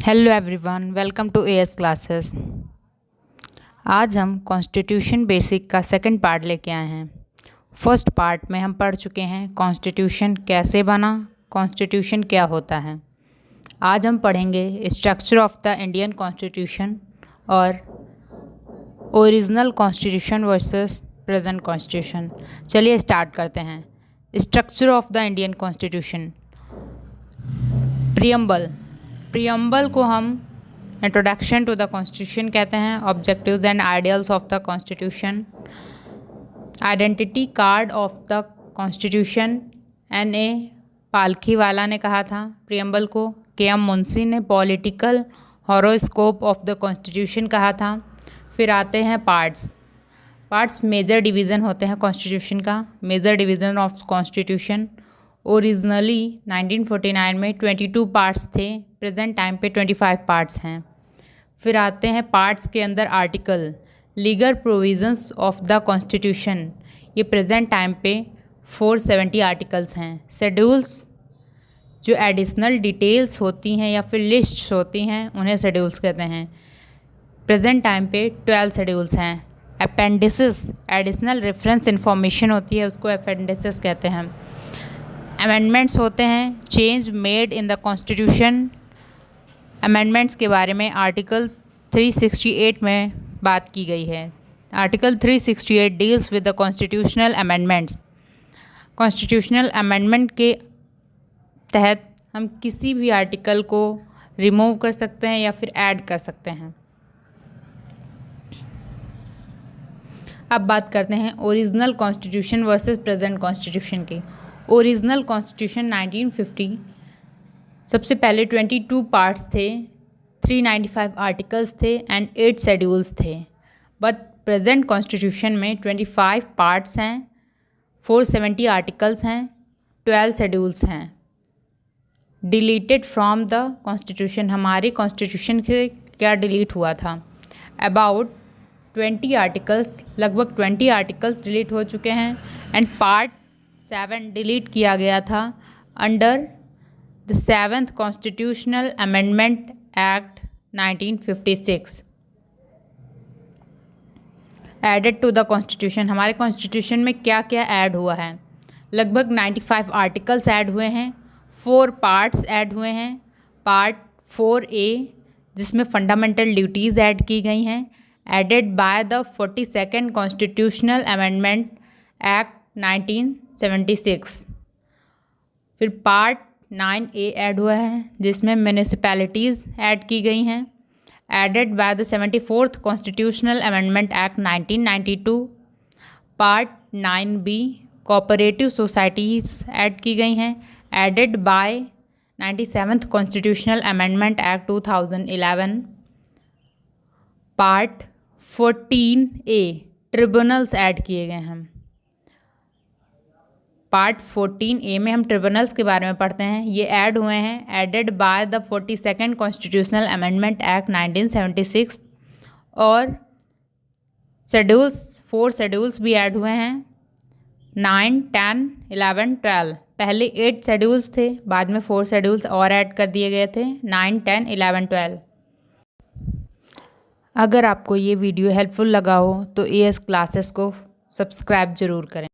Hello everyone, welcome to AS classes. आज हम constitution basic का सेकंड पार्ट लेके आए हैं। फर्स्ट पार्ट में हम पढ़ चुके हैं कॉन्स्टिट्यूशन कैसे बना, कॉन्स्टिट्यूशन क्या होता है। आज हम पढ़ेंगे structure of the Indian constitution और original constitution versus present constitution. चलिए स्टार्ट करते हैं। Structure of the Indian constitution. Preamble को हम इंट्रोडक्शन टू द कॉन्स्टिट्यूशन कहते हैं। Objectives and ideals of the constitution. Identity card of the constitution N.A. Palkhivala ने कहा था प्रियम्बल को। K.M. मुंशी ने political horoscope of the constitution कहा था। फिर आते हैं पार्ट्स मेजर डिवीज़न होते हैं कॉन्स्टिट्यूशन का। Major division of constitution originally 1949 में 22 पार्ट्स थे, प्रेजेंट टाइम पे 25 पार्ट्स हैं। फिर आते हैं पार्ट्स के अंदर article. Legal provisions of the constitution, ये प्रेजेंट टाइम पे 470 आर्टिकल्स हैं। शेड्यूल्स, जो एडिशनल डिटेल्स होती हैं या फिर लिस्ट्स होती हैं उन्हें शेड्यूल्स कहते हैं। प्रेजेंट टाइम पे 12 शेड्यूल्स हैं। अपेंडिसेस, एडिशनल रेफरेंस इंफॉर्मेशन होती है, उसको अपेंडिसेस कहते हैं। अमेंडमेंट्स होते हैं change made in the constitution. Amendments के बारे में आर्टिकल 368 में बात की गई है। Article 368 deals with the constitutional amendments. Constitutional amendment के तहत हम किसी भी आर्टिकल को रिमूव कर सकते हैं या फिर ऐड कर सकते हैं। अब बात करते हैं original constitution versus present constitution की। ओरिजिनल कॉन्स्टिट्यूशन 1950, सबसे पहले 22 पार्ट्स थे, 395 आर्टिकल्स थे एंड 8 शेड्यूल्स थे। बट प्रेजेंट कॉन्स्टिट्यूशन में 25 पार्ट्स हैं, 470 आर्टिकल्स हैं, 12 शेड्यूल्स हैं। डिलीटेड फ्रॉम द कॉन्स्टिट्यूशन, हमारे कॉन्स्टिट्यूशन से क्या डिलीट हुआ था? अबाउट 20 आर्टिकल्स, लगभग 20 आर्टिकल्स डिलीट हो चुके हैं एंड पार्ट 7 डिलीट किया गया था under the 7th constitutional amendment act 1956। Added to the constitution, हमारे कॉन्स्टिट्यूशन में क्या क्या ऐड हुआ है? लगभग 95 आर्टिकल्स ऐड हुए हैं, 4 पार्ट्स ऐड हुए हैं। पार्ट 4A जिसमें फंडामेंटल ड्यूटीज़ ऐड की गई हैं, added by the 42nd constitutional amendment act 1976। फिर पार्ट 9A ऐड हुआ है जिसमें म्यूनिसिपैलिटीज़ ऐड की गई हैं, added by the 74th constitutional amendment act 1992। Part 9B cooperative societies add की गई हैं, added by 97th constitutional amendment act 2011। Part 14A tribunals add किए गए हैं। पार्ट 14A में हम ट्रिब्यूनल्स के बारे में पढ़ते हैं, ये ऐड हुए हैं added by the 42nd constitutional amendment act 1976। और शेड्यूल्स, 4 शेड्यूल्स भी ऐड हुए हैं, 9, 10, 11, 12। पहले 8 शेड्यूल्स थे, बाद में 4 शेड्यूल्स और ऐड कर दिए गए थे, 9, 10, 11, 12। अगर आपको ये वीडियो हेल्पफुल लगा हो तो एएस क्लासेस को सब्सक्राइब ज़रूर करें।